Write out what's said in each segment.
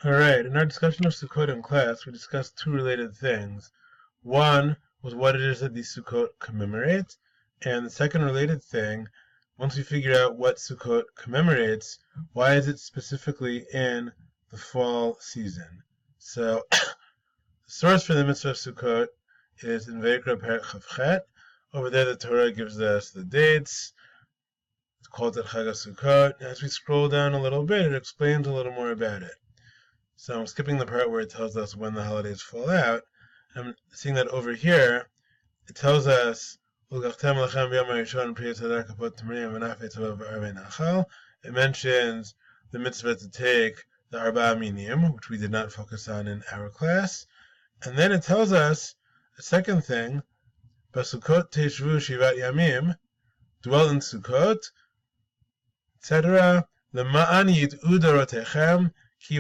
Alright, in our discussion of Sukkot in class, we discussed two related things. One was what it is that the Sukkot commemorate, and the second related thing, once we figure out what Sukkot commemorates, why is it specifically in the fall season? So, the source for the mitzvah of Sukkot is in Vayikra Perek Chavchet. Over there the Torah gives us the dates. It's called Chag Sukkot. As we scroll down a little bit, it explains a little more about it. So I'm skipping the part where it tells us when the holidays fall out. I'm seeing that over here, it tells us, it mentions the mitzvah to take the Arba Minim, which we did not focus on in our class. And then it tells us a second thing, Basukot Teshvu Shivat Yamim, dwell in Sukkot, etc. The Ma'an Yid'u Dorotechem, we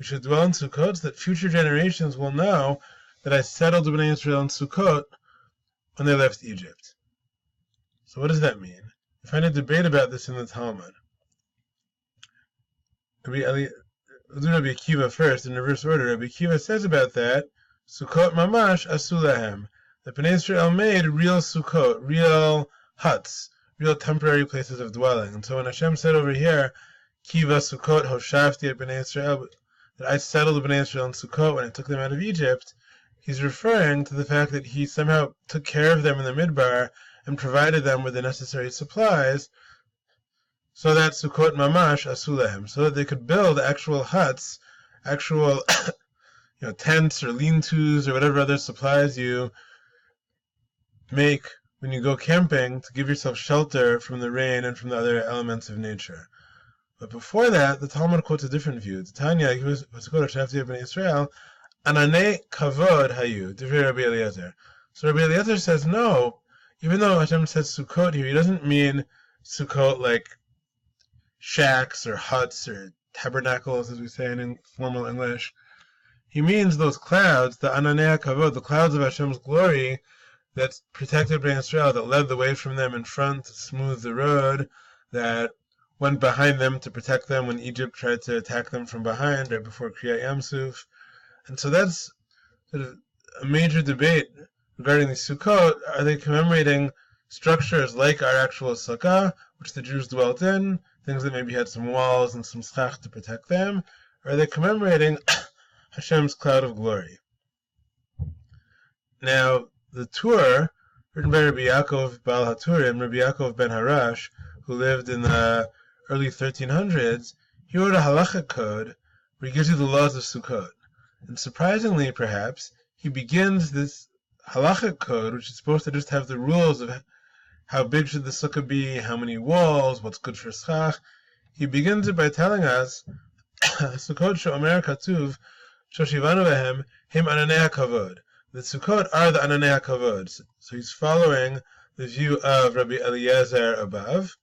should dwell in Sukkot so that future generations will know that I settled Bnei Israel in Sukkot when they left Egypt. So what does that mean? We find a debate about this in the Talmud. We'll do Rabbi Akiva first, in reverse order. Rabbi Akiva says about that, Sukkot mamash asu lahem, that Bnei Israel made real Sukkot, real huts, real temporary places of dwelling. And so when Hashem said over here, Kiva Sukkot Hoshavti at Bnei Israel, that I settled Bnei Israel in Sukkot when I took them out of Egypt, he's referring to the fact that he somehow took care of them in the Midbar and provided them with the necessary supplies so that Sukkot Mamash Asulahem, so that they could build actual huts, actual tents or lean-tos or whatever other supplies you make when you go camping to give yourself shelter from the rain and from the other elements of nature. But before that, the Talmud quotes a different view. The Tanya, Israel, Anani Kavod Hayu, Divrei Rabbi Eliezer. So Rabbi Eliezer says no, even though Hashem says Sukkot here, he doesn't mean Sukkot like shacks or huts or tabernacles, as we say in formal English. He means those clouds, the Ananei Kavod, the clouds of Hashem's glory, that protected Bnei Israel, that led the way from them in front, to smooth the road, that went behind them to protect them when Egypt tried to attack them from behind, right before Kriyat Yamsuf. And so that's sort of a major debate regarding the Sukkot. Are they commemorating structures like our actual Sukkah, which the Jews dwelt in, things that maybe had some walls and some schach to protect them? Or are they commemorating Hashem's cloud of glory? Now, the Tur, written by Rabbi Yaakov Baal HaTurim, Rabbi Yaakov ben Harash, who lived in the early 1300s, he wrote a halachic code where he gives you the laws of Sukkot. And surprisingly, perhaps, he begins this halachic code, which is supposed to just have the rules of how big should the sukkah be, how many walls, what's good for schach. He begins it by telling us, Sukkot she'omer katuv, shoshivanu behem, him ananei hakavod. The Sukkot are the Ananei HaKavod. So he's following the view of Rabbi Eliezer above.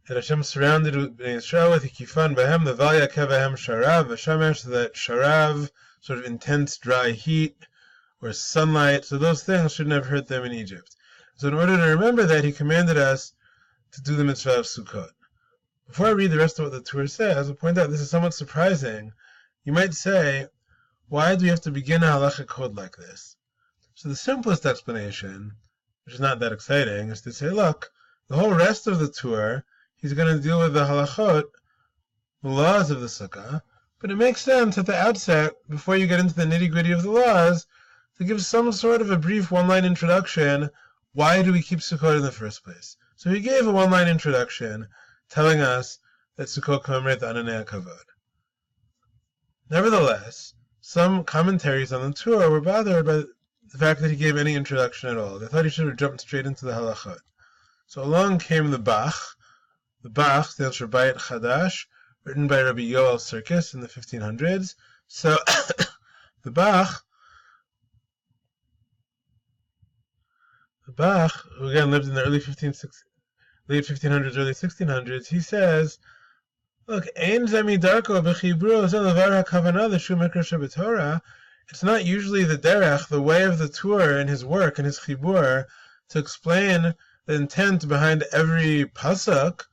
That Hashem surrounded Bnei Israel with Hikifan Bahem, the Val Yakev Bahem Sharav, Vashamesh, so that Sharav, sort of intense dry heat, or sunlight, so those things shouldn't have hurt them in Egypt. So in order to remember that, he commanded us to do the mitzvah of Sukkot. Before I read the rest of what the Torah says, I'll point out this is somewhat surprising. You might say, why do we have to begin a halachic code like this? So the simplest explanation, which is not that exciting, is to say, look, the whole rest of the tour, he's going to deal with the halachot, the laws of the sukkah, but it makes sense at the outset, before you get into the nitty-gritty of the laws, to give some sort of a brief one-line introduction. Why do we keep Sukkot in the first place? So he gave a one-line introduction telling us that Sukkot commemorate the Ananei HaKavod. Nevertheless, some commentaries on the Torah were bothered by the fact that he gave any introduction at all. They thought he should have jumped straight into the halachot. So along came the Bach. The Bach stands for Bayit Chadash, written by Rabbi Yoel Sirkis in the 1500s. So the Bach, who again lived in the late 1500s, early 1600s, he says, look, it's not usually the derech, the way of the Tur in his work, in his chibur, to explain that the intent behind every pasuk,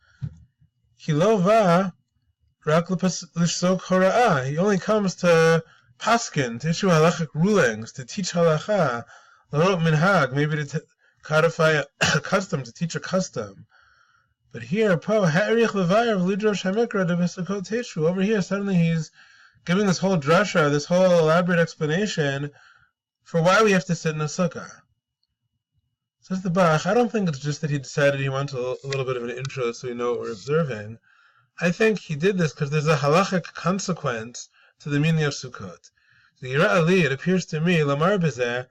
he lova rak l'shok hora'ah. He only comes to paskin, to issue halachic rulings, to teach halacha, l'rot minhag, maybe to codify a custom, to teach a custom. But here, over here, suddenly he's giving this whole drasha, this whole elaborate explanation for why we have to sit in a sukkah. Says the Bach, I don't think it's just that he decided he wanted a little bit of an intro so we know what we're observing. I think he did this because there's a halachic consequence to the meaning of Sukkot. So it appears to me, Lamar Bezeh,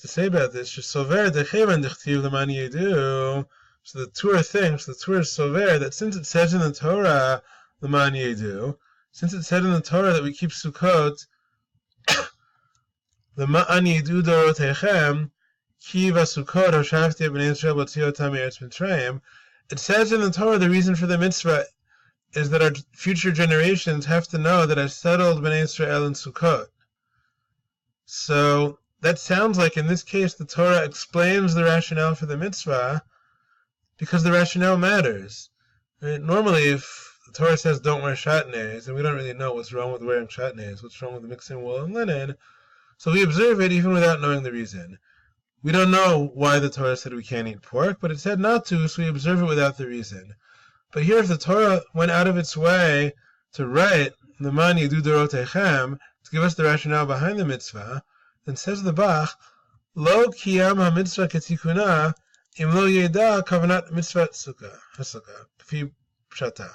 to say about this, so the Torah thinks, the Torah is sover, that since it says in the Torah, L'man yedu, since it said in the Torah that we keep Sukkot, L'man yedu dorotechem, ki v'Sukkot hoshavti b'nei Yisrael b'tziotam me'eretz Mitzrayim, it says in the Torah the reason for the mitzvah is that our future generations have to know that I've settled b'nei Yisrael in Sukkot. So that sounds like in this case the Torah explains the rationale for the mitzvah, because the rationale matters. Right? Normally, if the Torah says don't wear shatnez, and we don't really know what's wrong with wearing shatnez, what's wrong with mixing wool and linen, so we observe it even without knowing the reason. We don't know why the Torah said we can't eat pork, but it said not to, so we observe it without the reason. But here, if the Torah went out of its way to write L'man yedu dorotechem, to give us the rationale behind the mitzvah, then says the Bach, Lo kiyam ha-mitzvah ketikuna, Im lo yeda kavanat mitzvah sukkah, k'fi pshatah.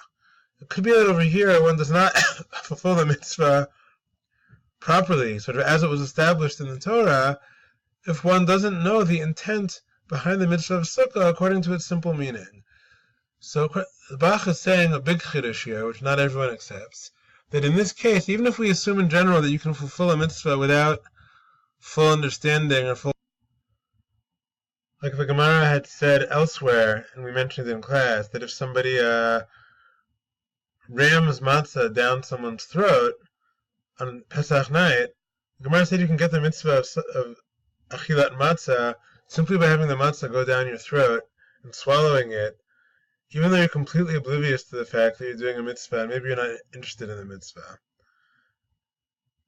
It could be that over here one does not fulfill the mitzvah properly, sort of as it was established in the Torah, if one doesn't know the intent behind the mitzvah of sukkah according to its simple meaning. So the Bach is saying a big chiddush here, which not everyone accepts, that in this case, even if we assume in general that you can fulfill a mitzvah without full understanding or full, like the Gemara had said elsewhere, and we mentioned it in class, that if somebody rams matzah down someone's throat on Pesach night, the Gemara said you can get the mitzvah of achilat matzah simply by having the matzah go down your throat and swallowing it, even though you're completely oblivious to the fact that you're doing a mitzvah and maybe you're not interested in the mitzvah.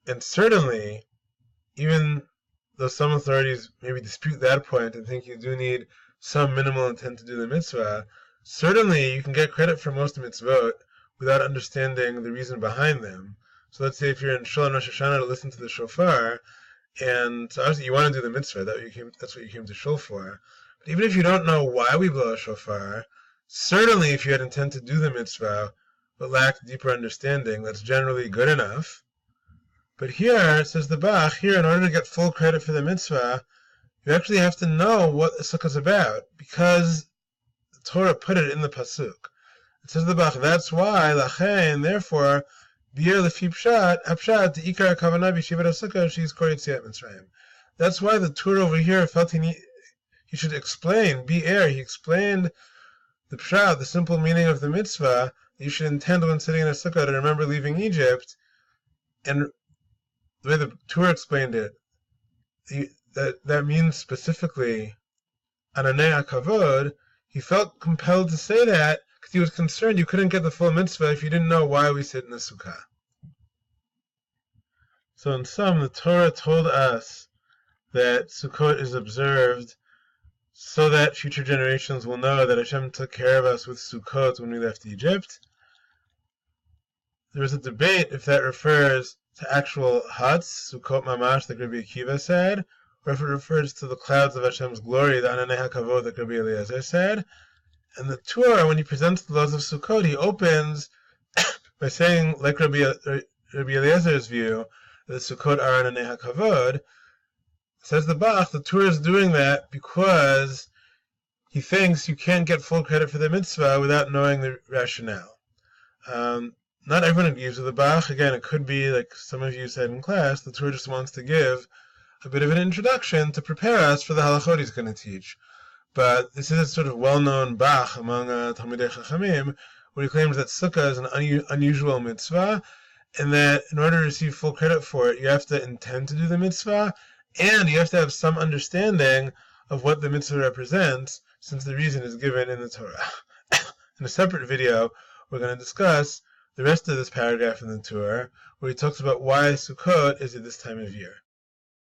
And certainly, even though some authorities maybe dispute that point and think you do need some minimal intent to do the mitzvah, certainly you can get credit for most mitzvot without understanding the reason behind them. So let's say if you're in Shul and Rosh Hashanah to listen to the shofar, and so obviously you want to do the mitzvah, that's what you came to Shul for. But even if you don't know why we blow a shofar, certainly if you had intent to do the mitzvah but lacked deeper understanding, that's generally good enough. But here, says the Bach, here in order to get full credit for the mitzvah, you actually have to know what the sukkah is about, because the Torah put it in the pasuk. It says the Bach, that's why, lachein, therefore, bi'er lefi pshat, hapshat, ikar kavanah b'shivat ha-sukkah, she's kor yetziat Mitzrayim. That's why the Torah over here felt he should explain, bi'er, he explained the pshat, the simple meaning of the mitzvah, that you should intend when sitting in a sukkah to remember leaving Egypt, and the way the Torah explained it, that means specifically Anani Akavod. He felt compelled to say that because he was concerned you couldn't get the full mitzvah if you didn't know why we sit in the sukkah. So in sum, the Torah told us that Sukkot is observed so that future generations will know that Hashem took care of us with Sukkot when we left Egypt. There was a debate if that refers to actual huts, Sukkot Mamash, like Rabbi Akiva said, or if it refers to the clouds of Hashem's glory, the Anani HaKavod, like Rabbi Eliezer said. And the Torah, when he presents the laws of Sukkot, he opens by saying, like Rabbi Eliezer's view, that Sukkot are Anani HaKavod. Says the Bach, the Torah is doing that because he thinks you can't get full credit for the mitzvah without knowing the rationale. Not everyone agrees with the Bach. Again, it could be, like some of you said in class, the Torah just wants to give a bit of an introduction to prepare us for the halachot he's going to teach. But this is a sort of well-known Bach among Talmidei Chachamim, where he claims that Sukkah is an unusual mitzvah, and that in order to receive full credit for it, you have to intend to do the mitzvah, and you have to have some understanding of what the mitzvah represents, since the reason is given in the Torah. In a separate video, we're going to discuss the rest of this paragraph in the Torah, where he talks about why Sukkot is at this time of year.